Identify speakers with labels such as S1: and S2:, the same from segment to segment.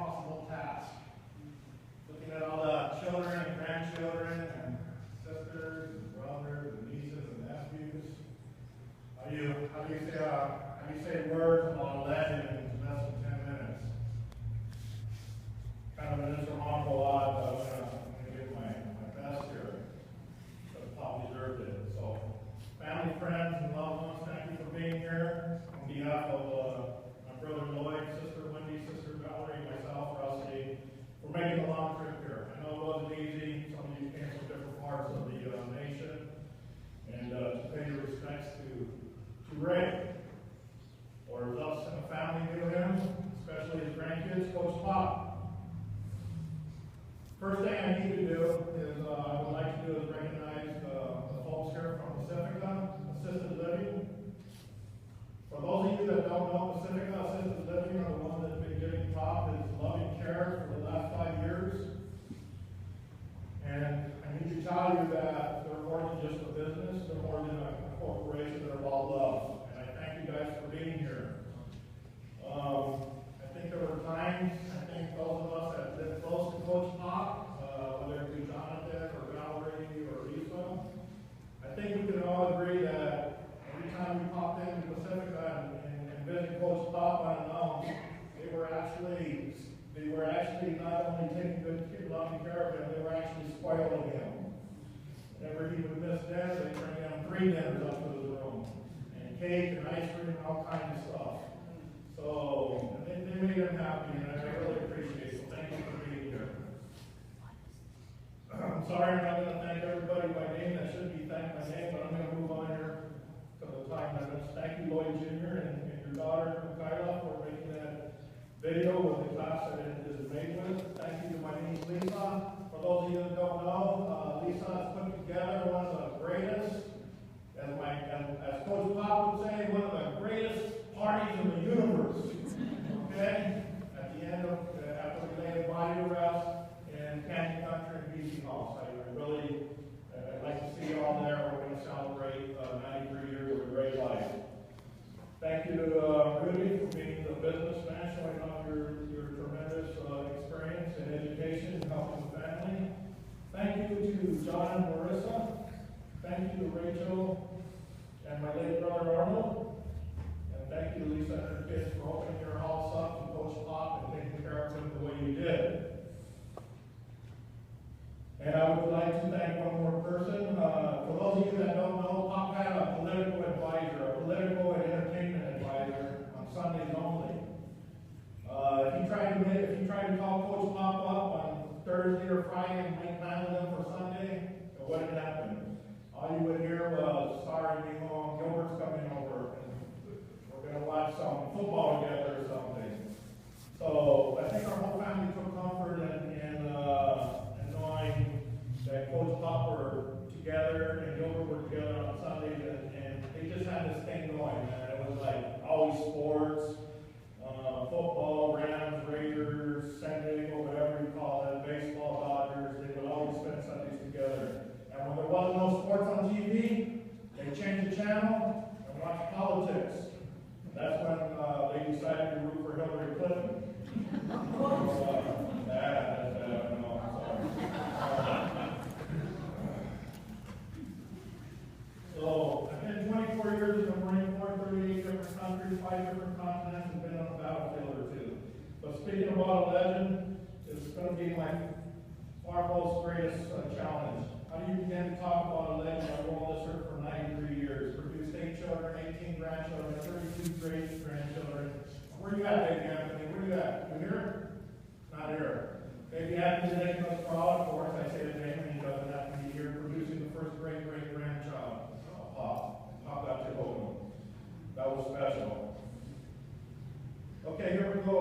S1: impossible task. Looking at all the children and grandchildren and sisters and brothers and nieces and nephews. How do you say words about a legend in less than 10 minutes? Kind of an insurmountable odds, but I'm going to give my best here. But Pop deserved it. So, family, friends, and loved ones, thank you for being here. On behalf of my brother Lloyd, sister Wendy, sister Valerie, myself, Russ, we're making a long trip here. I know it wasn't easy. Some of you came from different parts of the nation. And to pay your respects to Ray, or as us and the family knew him, especially his grandkids, Coach Pop. First thing I need to do is, I would like to do is recognize the folks here from Pacifica Assisted Living. For those of you that don't know, Pacifica Assisted Living are the ones that have been giving Pop his loving care for the last 5 years. And I need to tell you that they're more than just a business, they're more than a corporation, they're about love. And I thank you guys for being here. I think there were times, those of us that lived close to Coach Pop, whether it be Jonathan or Valerie or Lisa, I think we can all agree that every time we popped into Pacifica and visited Coach Pop unannounced, they were actually not only taking good, loving care of him, they were actually spoiling him. Whenever he would miss dinner, they'd bring him 3 dinners up to his room, and cake and ice cream and all kinds of stuff. So they made him happy, and I really appreciate it. So thank you for being here. I'm sorry I'm not going to thank everybody by name that should be thanked by name, but I'm going to move on here to the time limits. Thank you, Lloyd Jr. and your daughter, Kyla, for making that video with the class that it is made with. Thank you to my niece, Lisa. For those of you that don't know, Lisa has put together one of the greatest, as Coach Pop would say, one of the greatest parties in the universe. Okay? At the end of, after we lay the body to rest in Canyon Country and BC House. I'd like to see you all there. We're going to celebrate 93 years of a great life. Thank you to Rudy for being the businessman, showing off your tremendous experience in education and helping the family. Thank you to John and Marissa. Thank you to Rachel and my late brother Arnold. And thank you to Lisa and her kids for opening your house up to Coach Pop and taking care of him the way you did. And I would like to thank one more person. For those of you that don't know, Pop had a political advisor, a political and entertainment advisor on Sundays only. If you tried to call Coach Pop up on Thursday or Friday and make plans with him for Sunday, what had happened? All you would hear was, sorry, be long, Gilbert's coming over, and we're going to watch some football together or something. So I think our whole family took comfort in knowing that Coach Pop were together and Gilbert were together on Sundays, and they just had this thing going, man. It was like always sports, football, Rams, Raiders, San Diego, whatever you call it, baseball, Dodgers. They would always spend Sundays together. And when there wasn't no sports on TV, they changed the channel and watched politics. And that's when they decided to root for Hillary Clinton. So I've been 24 years in the Marine Corps, 38 different countries, 5 different continents, and been on a battlefield or 2. But speaking about a legend, it's going to be my far most greatest challenge. How do you begin to talk about a legend that rolled this earth for 93 years? Produced 8 children, 18 grandchildren, 32 great grandchildren. Where you at, baby Anthony? Where you at? You here? Not here. Baby Anthony's making us proud. Of course, I say his name and he doesn't have to be here. Producing the first great-great-grandchild. Pop got to hold him. That was special. Okay, here we go.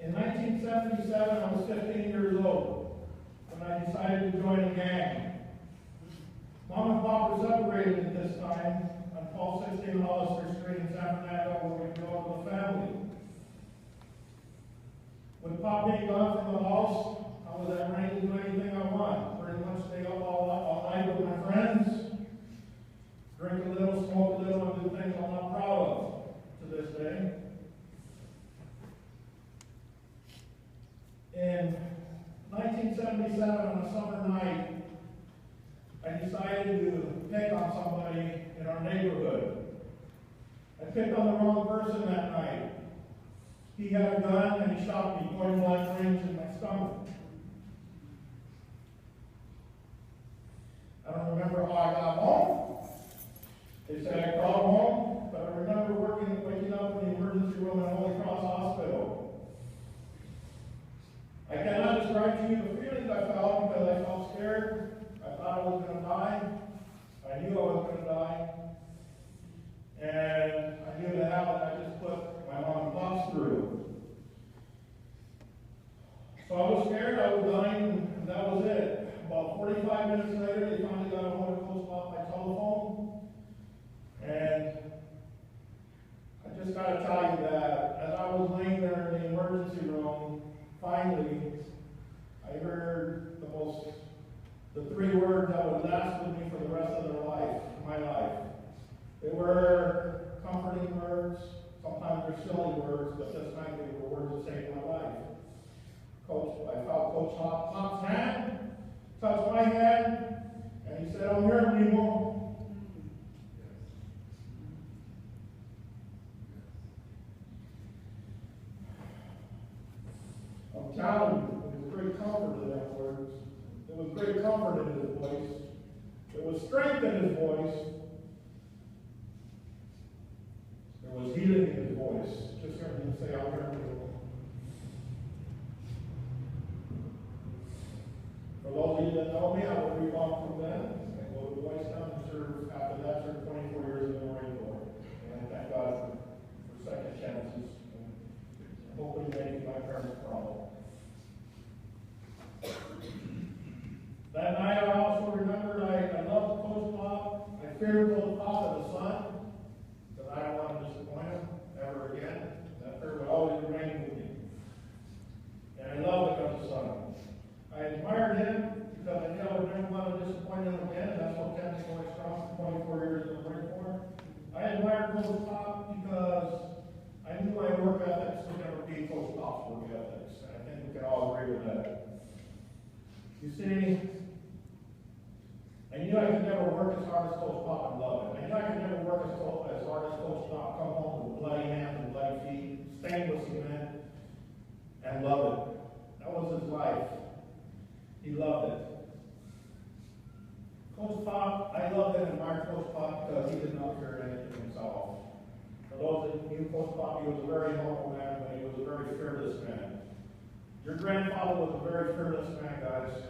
S1: In 1977, I was 15 years old when I decided to join a gang. Mom and Pop were separated at this time on 1216 Hollister Street in San Fernando, where we grew up with a family. With Pop being gone from the house, I was at ready to do anything I want. Pretty much stay up all night with my friends, drink a little, smoke a little, and do things I'm not proud of to this day. a summer night, I decided to pick on somebody in our neighborhood. I picked on the wrong person that night. He had a gun and he shot me point blank range in my stomach. I don't remember how I got home. They said I crawled home, but I remember waking up in the emergency room at Holy Cross Hospital. I cannot describe to you the feelings I felt because I felt scared. I thought I was going to die. I knew I was going to die. And I knew the hell that I just put my mom and pops through. So I was scared, I was dying, and that was it. About 45 minutes later, they finally got a hold of Acosta off my telephone. And I just got to tell you that as I was laying there in the emergency room, finally, I heard the three words that would last with me for the rest of my life. They were comforting words. Sometimes they're silly words, but this time they were words that saved my life. I felt Coach Pop's hand, touched my hand, and he said, "I'm here, people." I'm telling you, there was great comfort in that words. There was great comfort in his voice. There was strength in his voice. There was healing in his voice. Just heard him say, "I'm here, people." For those of you that know me, I will be on from then. I go to Boy Scout and serve after that, served 24 years in the Marine Corps. And I thank God for second chances. And hopefully making my parents proud. That night I also remembered I loved Coach Pop. I feared Coach Pop as a son, because I don't want to disappoint him ever again. That fear would always remain with me. And I loved him as a son. I admired him because I knew I would never want to disappoint him again, and that's what kept me going strong for 24 years in the Marine Corps. I admired Coach Pop because I knew my work ethics would never be Coach Pop's work ethics, and I think we can all agree with that. You see, I knew I could never work as hard as Coach Pop and love it. I knew I could never work as hard as Coach Pop, come home with bloody hands and bloody feet, stained with cement, and love it. That was his life. He loved it. Coach Pop, I loved and admired Coach Pop because he did not fear anything himself. For those that knew Coach Pop, he was a very humble man, but he was a very fearless man. Your grandfather was a very fearless man, guys.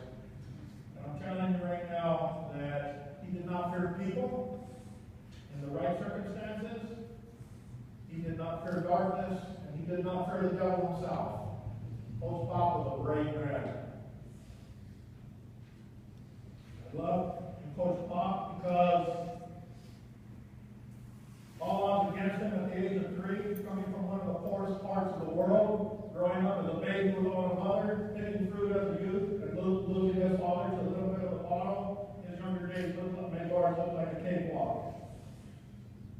S1: And I'm telling you right now that he did not fear people in the right circumstances. He did not fear darkness, and he did not fear the devil himself. Coach Pop was a brave man. I love Coach Pop because all odds against him at the age of 3, coming from one of the poorest parts of the world, growing up as a baby without a mother, picking fruit as a youth, and losing his father to a little bit of a bottle. His younger days made ours look like a cakewalk.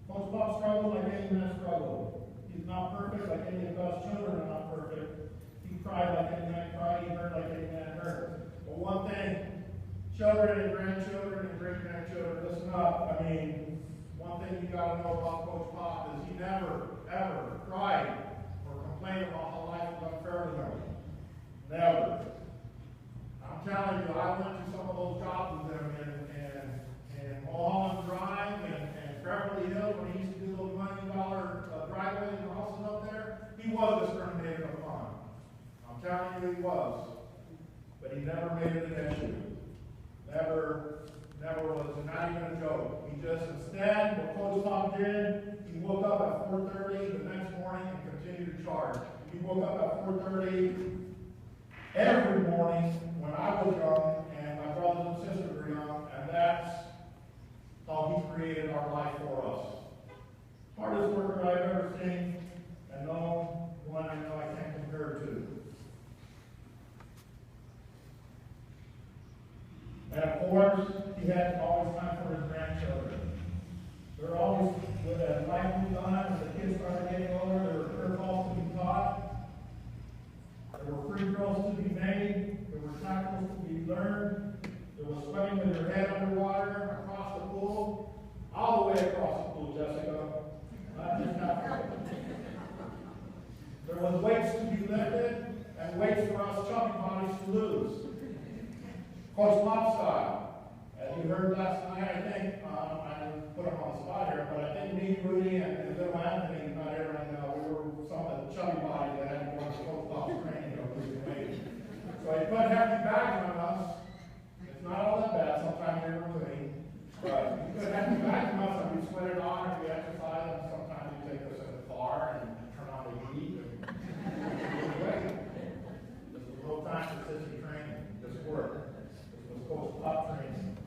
S1: Coach Pop struggled like any man struggled. He's not perfect like any of God's children are not perfect. He cried like any man cried. He hurt like any man hurt. But one thing, children and grandchildren and great-grandchildren, listen up. I mean, one thing you got to know about Coach Pop is he never, ever cried or complained about how life was unfair to him. Never. I'm telling you, I went to some of those jobs with him in Mulholland Drive and Beverly Hills when he used to do those $1 million driveways and houses up there. He was discriminated upon. I'm telling you he was. But he never made it an issue. Never was, not even a joke. He just, instead, what Coach Pop did, he woke up at 4:30 the next morning and continued to charge. He woke up at 4:30 every morning when I was young and my brothers and sisters were young, and that's how he created our life for us. Hardest worker I've ever seen, and no one I know I can't compare to. And of course, he had always time for his grandchildren. There were always, as life moved on, as the kids started getting older, there were curveballs to be taught. There were free throws to be made. There were tackles to be learned. swimming with your head underwater across the pool, all the way across the pool, Jessica. Not just halfway. There was weights to be lifted and weights for us chubby bodies to lose. Coach Pop style. As you heard last night, I think, I didn't put him on the spot here, but I think me, Rudy, and little Anthony, not everyone, we were some of the chubby bodies that had to go to Coach Pop's training of losing weight. So he put hefty bags on us. It's not all that bad, sometimes they're clean. But he put hefty bags on us and we sweat it on and we exercise, and sometimes he take us in the car and turn on the heat and lose weight. This was no time for sissy training, this work. This was Coach Pop training.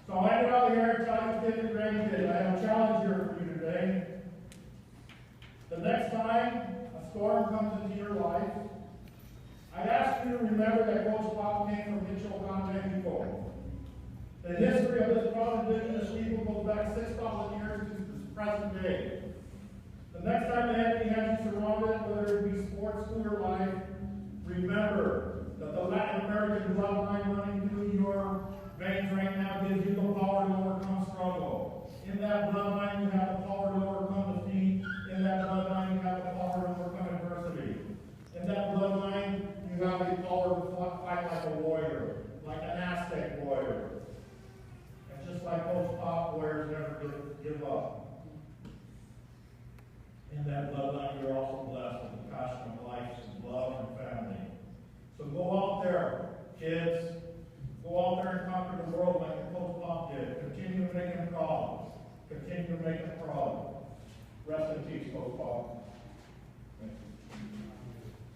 S1: So I ended out here, tell you kids and grandkids, I have a challenge here for you today. The next time a storm comes into your life, I ask you to remember that Coach Pop came from Michoacan, Mexico. The history of this proud indigenous people goes back 6,000 years to the present day. The next time the enemy has you surrounded, whether it be sports, school, or life, remember that the Latin American bloodline running through your veins right now gives you the power to overcome struggle. In that bloodline, you have the power to overcome defeat. In that bloodline, you have the power to overcome adversity. In that bloodline, you have the power to fight like a warrior, like an Aztec warrior. And just like Coach Pop, warriors never give up. In that bloodline, you're also blessed with the passion of life and love and family. So go out there, kids. Go out there and conquer the world like Coach Pop did. Continue to make him proud. Continue to make him proud.